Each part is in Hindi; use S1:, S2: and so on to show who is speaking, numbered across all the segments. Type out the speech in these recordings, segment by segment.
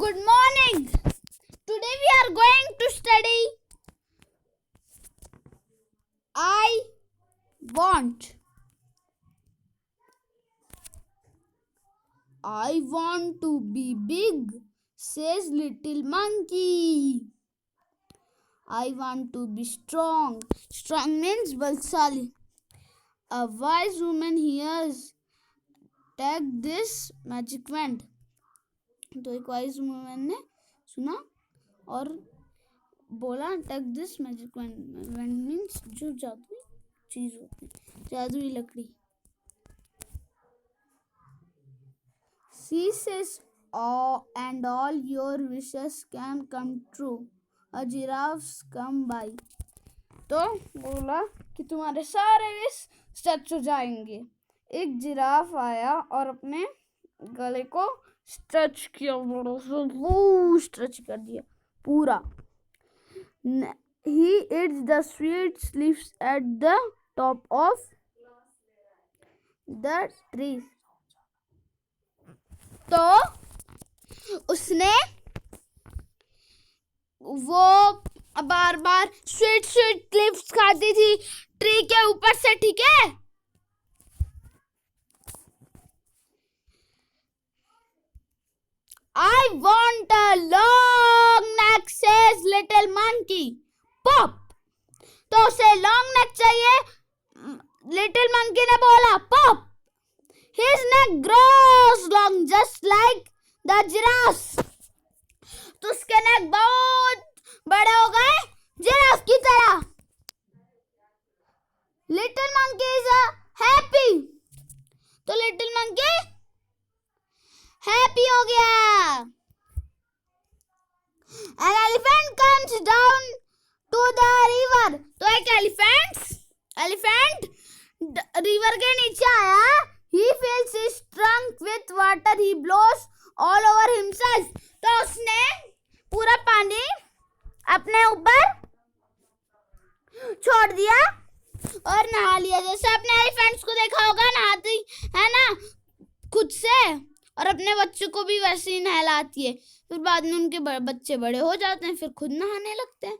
S1: Good morning. Today we are going to study I want. I want to be big, says little monkey. I want to be strong. Strong means balsali. A wise woman hears, take this magic wand. तो एक वाइज वुमन ने सुना और बोला, take this magic wand means जो जादुई चीज होती है, जादुई लकड़ी. She says, oh, and all your wishes can come true. A giraffes come by. तो बोला कि तुम्हारे सारे विश सच हो जाएंगे. एक जिराफ आया और अपने गले को स्ट्रेच किया, स्ट्रेच कर दिया पूरा. He eats the sweet leaves at the top of the trees. तो उसने वो बार बार स्वीट स्वीट लीव्स खाती थी ट्री के ऊपर से. ठीक है. I want a long neck, says little monkey. Pop. तो उसे long neck चाहिए. Little monkey ने बोला pop. His neck grows long just like the giraffe's. तो उसके neck बहुत बड़े हो गए जिराफ की तरह. Little monkey is happy. तो little monkey हैप्पी हो गया. An elephant comes down to the river. तो एक एलिफेंट रिवर के नीचे आया. He fills his trunk with water. He blows all over himself. तो उसने पूरा पानी अपने ऊपर छोड़ दिया और नहा लिया. जैसे आपने एलिफेंट्स को देखा होगा नहाती है ना खुद से, और अपने बच्चों को भी वैसे ही नहलाती है. फिर बाद में उनके बच्चे बड़े हो जाते हैं, फिर खुद नहाने लगते हैं,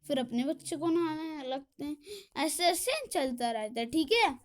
S1: फिर अपने बच्चे को नहाने लगते हैं. ऐसे ऐसे चलता रहता है. ठीक है.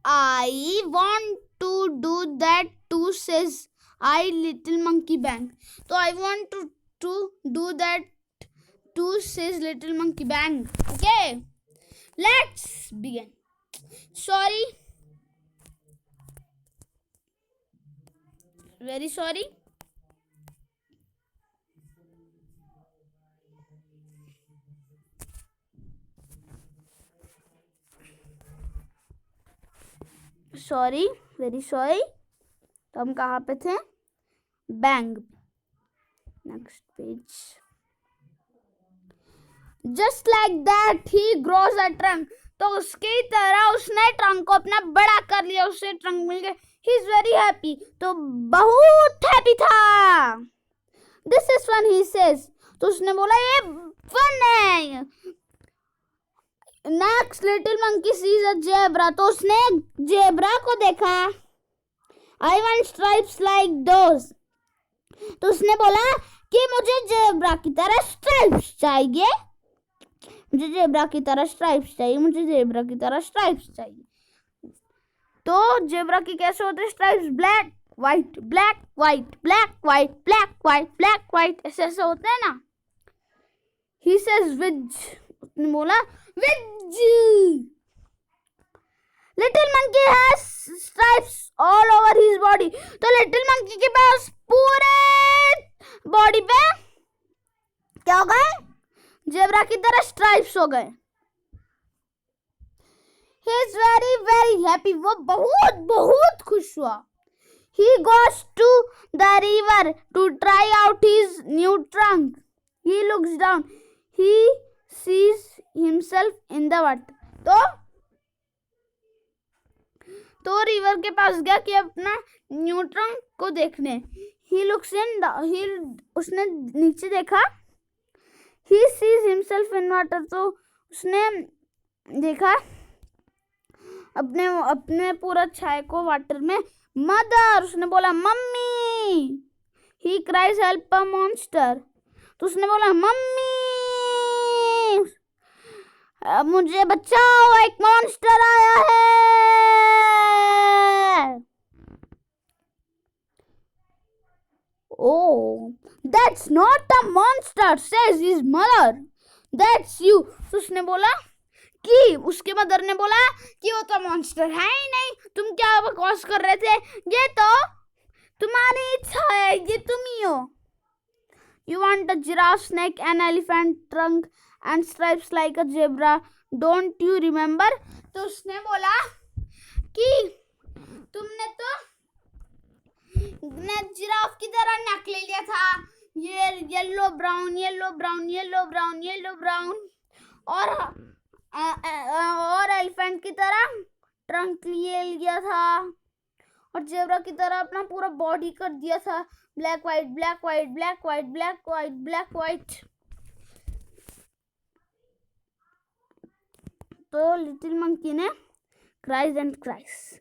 S1: I want to do that too, says I little monkey bang. तो I want to do that too, says little monkey bang. Okay. Let's begin. Sorry. Very sorry. Sorry. Very sorry. तो हम कहाँ पे थे? Bang. Next page. Just like that he grows a trunk. तो उसकी तरह उसने ट्रंक को अपना बड़ा कर लिया. उसे ट्रंक मिल गया. He is very happy. तो बहुत हैप्पी था. This is fun, he says. तो उसने बोला ये फन है. Next little monkey sees a zebra. तो उसने जेब्रा को देखा. I want stripes like those. तो उसने बोला कि मुझे जेब्रा की तरह स्ट्राइप्स चाहिए. मुझे जेब्रा की तरह स्ट्राइप्स चाहिए. तो जेब्रा की कैसे होते हैं stripes? Black white black white black white black white black white ऐसे ऐसे होते हैं ना. He says which. उसने बोला which. Little monkey has stripes all over his body. तो लिटिल मंकी के पास पूरे बॉडी पे क्या हो गए? जेब्रा की तरह स्ट्राइप्स हो गए. He is very very happy. वो बहुत बहुत खुश हुआ. He goes to the river to try out his new trunk. He looks down. He sees himself in the water. तो रिवर के पास गया कि अपना न्यू ट्रंक को देखने. He looks in the उसने नीचे देखा. He sees himself in water. तो उसने देखा अपने अपने पूरा छाए को वाटर में। मदर, उसने बोला मम्मी। ही क्राइज हेल्प अ मॉन्स्टर, तो उसने बोला मम्मी मुझे बचाओ, एक मॉन्स्टर आया है। Oh, that's not a monster, says his mother. That's you. तो उसने बोला कि उसके मदर ने बोला कि वो तो मॉन्स्टर है ही नहीं, तुम क्या बकवास कर रहे थे, ये तो तुम्हारी इच्छा है, ये तुम ही हो। You want a giraffe, snake, an elephant, trunk and stripes like a zebra. Don't you remember? तो उसने बोला कि तुमने तो जिराफ की तरह नक ले लिया था, ये yellow brown yellow brown yellow brown yellow brown, और एलिफेंट की तरह ट्रंक ले लिया था, और जेब्रा की तरह अपना पूरा बॉडी कर दिया था black white black white black white black white black white. तो लिटिल मंकी ने cries and cries,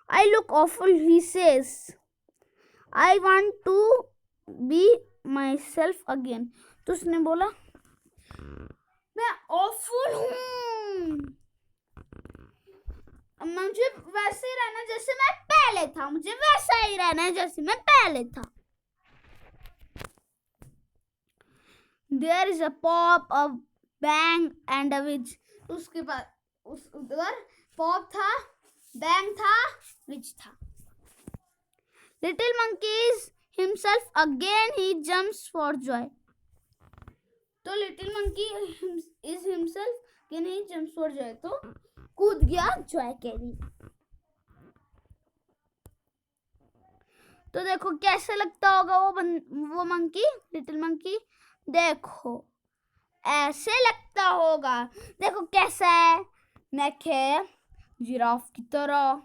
S1: I look awful, he says, I want to be myself again. तो उसने बोला मैं awful हूँ, मुझे वैसे ही रहना जैसे मैं पहले था, मुझे वैसा ही रहना है जैसे मैं पहले था। There is a pop, a bang and a witch. उसके बाद उधर पॉप था, बैंग था, विच था। Little monkey is himself again, he jumps for joy. तो little monkey is himself again, he jumps for joy, तो कूद गया जॉय के लिए। तो देखो कैसे लगता होगा वो मंकी, लिटिल मंकी, देखो ऐसे लगता होगा, देखो कैसा है, नेक है जिराफ की तरह,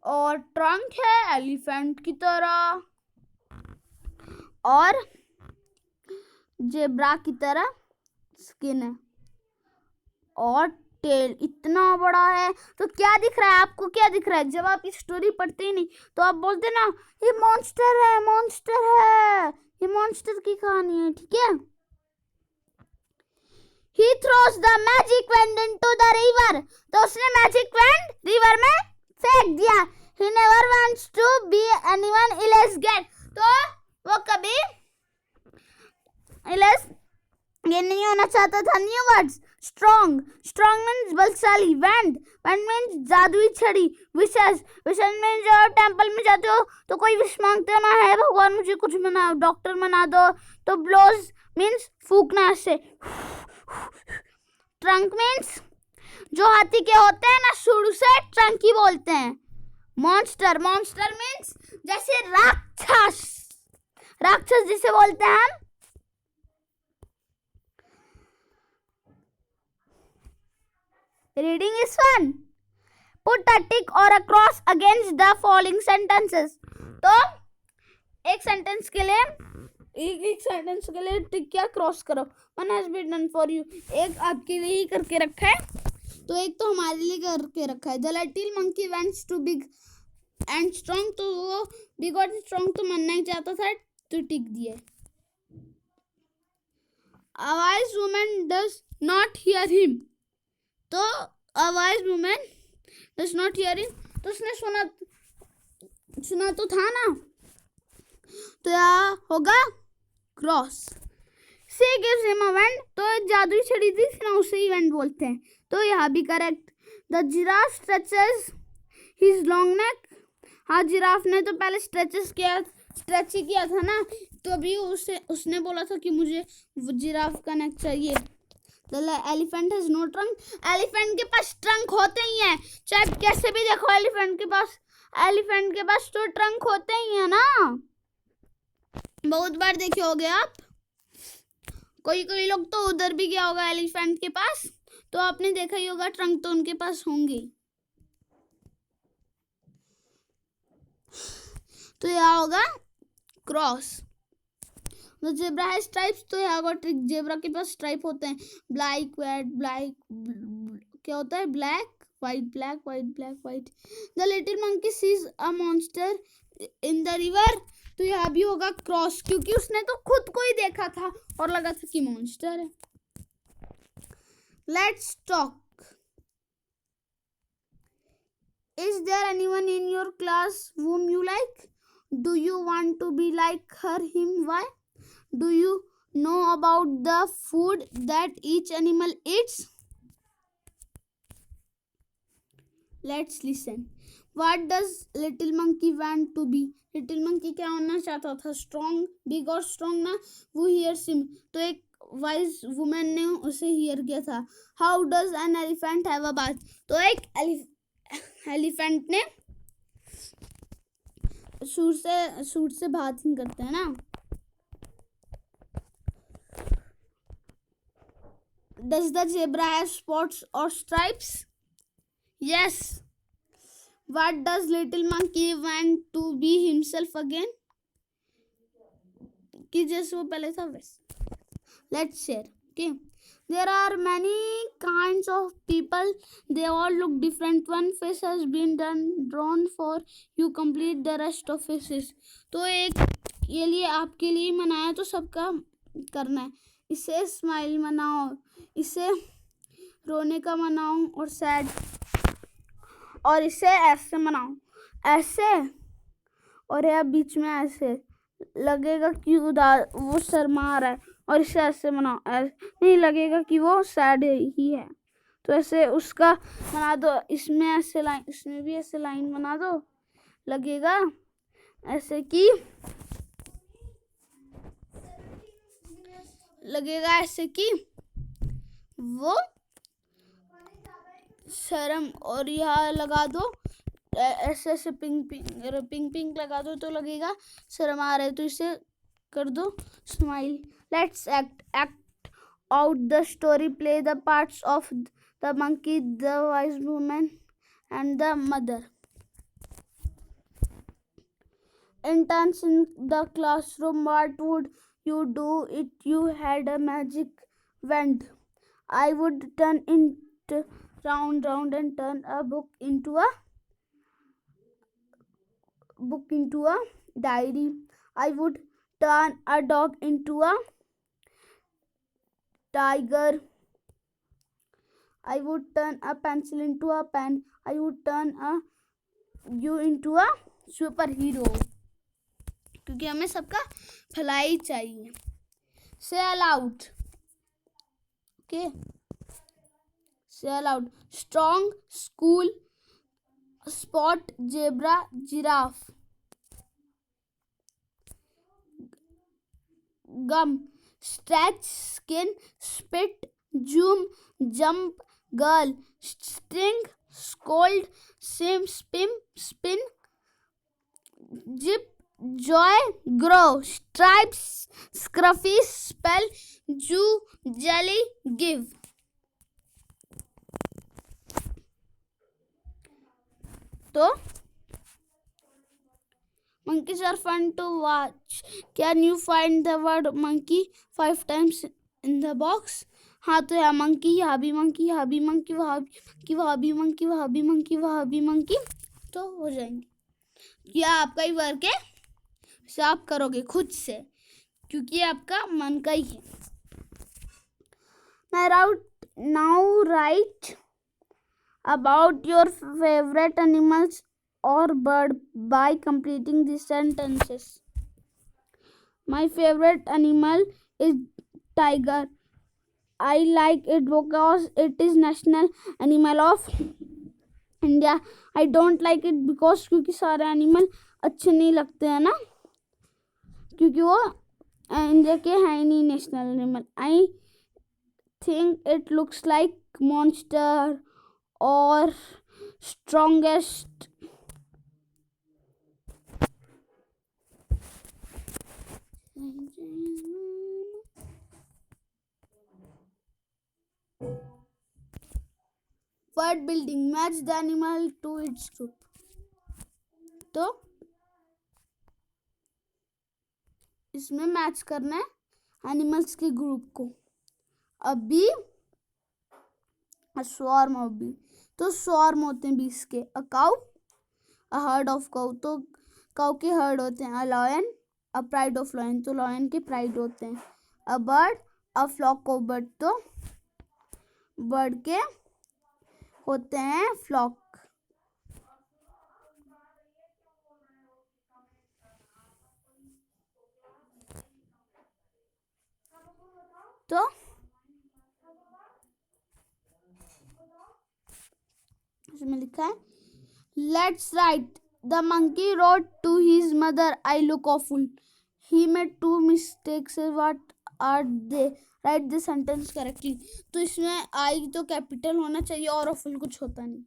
S1: और ट्रंक है एलिफेंट की तरह, और जेब्रा की तरह स्किन है, और टेल इतना बड़ा है। तो क्या दिख रहा है आपको, क्या दिख रहा है? जब आप इस स्टोरी पढ़ते ही नहीं तो आप बोलते ना ये मॉन्स्टर है, मॉन्स्टर है, ये मॉन्स्टर की कहानी है, ठीक है। He throws the magic wand into the river. तो उसने मैजिक वैंड रिवर में फेंक दिया। He never wants to be anyone else again. तो वो कभी else ये नहीं होना चाहता था। New words, strong, strong means बलशाली, वैंड, वैंड मीन्स जादुई छड़ी, विशेष, विशेष मीन्स जब आप टेंपल में जाते हो तो कोई विश मांगते हो ना, है भगवान मुझे कुछ बना, डॉक्टर बना दो, तो ब्लोज मीन्स फूकना से। ट्रंक मीन्स जो हाथी के होते हैं ना शुरू से ट्रंक ही बोलते हैं। मॉन्स्टर, मॉन्स्टर मीन्स जैसे राक्षस, राक्षस जिसे बोलते हैं हम। Reading is fun. Put a tick or a cross against the following sentences. तो एक सेंटेंस के लिए टिक या क्रॉस करो। One has been done for you. एक आपके लिए ही करके रखा है, तो एक तो हमारे लिए करके रखा है। The little monkey wants to big and strong, तो वो big और strong तो मानना ही चाहता था, तो टिक दिए। A wise woman does not hear him. तो a wise woman does not hear him, तो उसने सुना तो था ना, तो यहाँ होगा cross. She gives him a wand, तो जादुई छड़ी दी थी ना, उसे ही वैंड बोलते हैं, तो यहाँ भी correct. The giraffe stretches his long neck. हाँ, जिराफ ने तो पहले स्ट्रेच ही किया था ना, तो अभी उसने बोला था कि मुझे जिराफ का नेक चाहिए। The elephant has no trunk. Elephant के पास ट्रंक होते ही हैं, चाहे कैसे भी देखो, एलिफेंट के पास तो ट्रंक होते ही हैं ना, बहुत बार देखे होगे आप। कोई लोग तो उधर भी गया होगा एलिफेंट के पास, तो आपने देखा ही होगा ट्रंक तो उनके पास होंगे। तो यह होगा cross. The zebra has stripes, तो यहाँ को जेब्रा के पास स्ट्राइप होते हैं, ब्लैक क्या होता है, black white, black, white, black, white. The little monkey sees a monster in the river. तो यहाँ भी होगा क्रॉस, क्योंकि उसने तो खुद को ही देखा था और लगा था कि मॉन्स्टर है. Let's talk. Is there anyone in your class whom you like? Do you want to be like her, him? Why? Do you know about the food that each animal eats? Let's listen. What does little monkey want to be? Little monkey क्या होना चाहता था? Strong, big और strong ना. वो hears him. तो एक wise woman ने उसे hear किया था. How does an elephant have a bath? तो एक elephant ने सूट से बाथिंग करते हैं ना. Does the zebra have spots or stripes? Yes. What does little monkey want to be himself again? कि जैसे वो पहले था वैसे. Let's share. Okay. There are many kinds of people. They all look different. One face has been drawn for you. Complete the rest of faces. तो एक ये लिए आपके लिए मनाया तो सबका करना है. इसे स्माइल मनाओ, इसे रोने का मनाओ और सैड, और इसे ऐसे मनाओ, ऐसे, और यह बीच में ऐसे लगेगा कि उदास वो शर्मा रहा है, और इसे ऐसे मनाओ, नहीं लगेगा कि वो सैड ही है. तो ऐसे उसका बना दो. इसमें ऐसे लाइन, इसमें भी ऐसे लाइन बना दो, लगेगा ऐसे कि लगेगा ऐसे कि वो शर्म, और यहाँ लगा दो ऐसे ऐसे पिंक पिंक लगा दो तो लगेगा शर्म आ रहा है. तो इसे कर दो smile. Let's act out the story. Play the parts of the monkey, the wise woman and the mother. Interns in the classroom. What would you do if you had a magic wand? I would turn it round and turn a book into a diary. I would turn a dog into a tiger. I would turn a pencil into a pen. I would turn you into a superhero. क्योंकि हमें सबका भलाई चाहिए. Say aloud. Okay. Say aloud. Strong, school, spot, zebra, giraffe. Gum, stretch, skin, spit, zoom, jump, girl, string, scold, sim, spin, zip, joy, grow, stripes, scruffy, spell, jew, jelly, give. तो monkeys are fun to watch. Can you find the word monkey 5 times in the box? हाँ, तो यहाँ monkey, यहाँ भी monkey, यहाँ भी monkey, वहाँ भी monkey, वहाँ भी monkey, वहाँ भी monkey, वहाँ भी monkey, तो हो जाएंगे. यह आपका ही वर्क है, आप करोगे खुद से, क्योंकि आपका मन का ही है. Now write about your favorite animals or bird by completing these sentences. My favorite animal is tiger. I like it because it is national animal of India. I don't like it because क्योंकि सारे एनिमल अच्छे नहीं लगते हैं ना, क्योंकि वो इंडिया के है ही नहीं national animal. I think it looks like monster और strongest. Word building. Match the animal to its group. तो इसमें मैच करना है एनिमल्स के ग्रुप को. A bee, a swarm of bee. तो स्वार्म होते हैं 20 के। A cow, a herd of cow, तो काउ के हर्ड होते हैं। A lion, a pride of lion, तो लायन के प्राइड होते हैं। A bird, a flock of bird, तो बर्ड के होते हैं फ्लॉक। तो इसमें लिखा है let's write the monkey wrote to his mother I look awful he made 2 mistakes what are they write the sentence correctly. तो इसमें आई तो कैपिटल होना चाहिए और ऑफुल कुछ होता नहीं।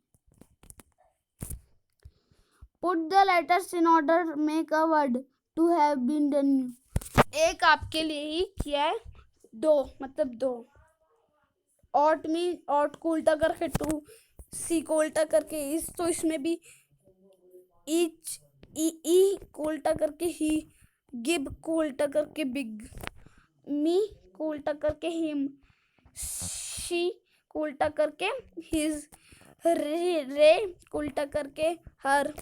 S1: Put the letters in order, make a word to have been done. एक आपके लिए ही किया है, दो मतलब दो। ऑट में ऑट को उल्टा करके टू, सी को उल्टा करके इस, तो इसमें भी ईच, ई को उल्टा करके ही, गिब को उल्टा करके बिग, मी को उल्टा करके हिम, शी को उल्टा करके हिज, रे को उल्टा करके हर,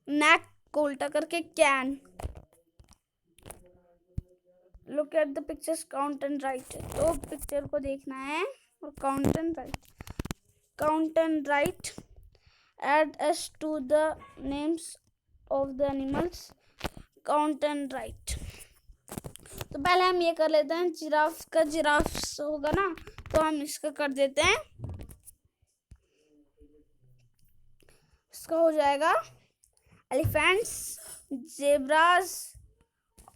S1: नैक को उल्टा करके can. Look at the pictures, count and right. तो पिक्चर को देखना है और count and right. Count and right, add s to the names of the animals, count and write। तो पहले हम ये कर लेते हैं, जिराफ का जिराफ्स होगा ना, तो हम इसका कर देते हैं, इसका हो जाएगा एलिफेंट्स, जेब्रास,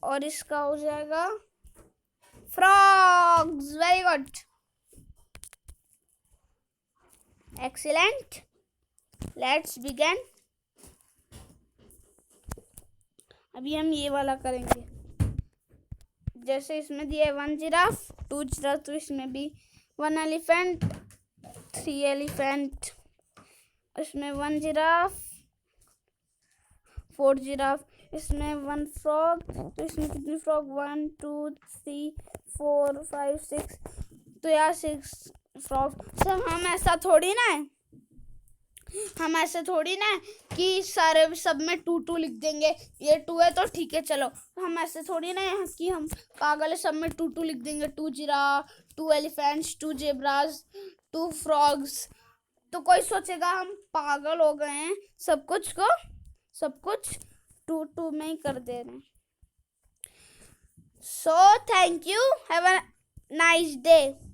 S1: और इसका हो जाएगा frogs. Very good, excellent. Let's begin. अभी हम ये वाला करेंगे, जैसे इसमें दिया है 1 जिराफ 2 जिराफ, तो इसमें भी 1 एलिफेंट 3 एलिफेंट, इसमें 1 जिराफ 4 जिराफ, इसमें 1 फ्रॉग, तो इसमें कितने फ्रॉग 1 2 3 4 5 6, तो यार 6 फ्रॉग। सब हम ऐसा थोड़ी ना है, हम ऐसे थोड़ी ना कि सारे सब में 2 2 लिख देंगे, ये 2 है तो ठीक है चलो। हम ऐसे थोड़ी ना है कि हम पागल है, सब में 2 2 लिख देंगे, 2 जिराफ 2 एलिफेंट्स 2 जेब्रास 2 फ्रॉग्स, तो कोई सोचेगा हम पागल हो गए हैं, सब कुछ 2 2 में ही कर दे रहे हैं। So thank you, have a nice day.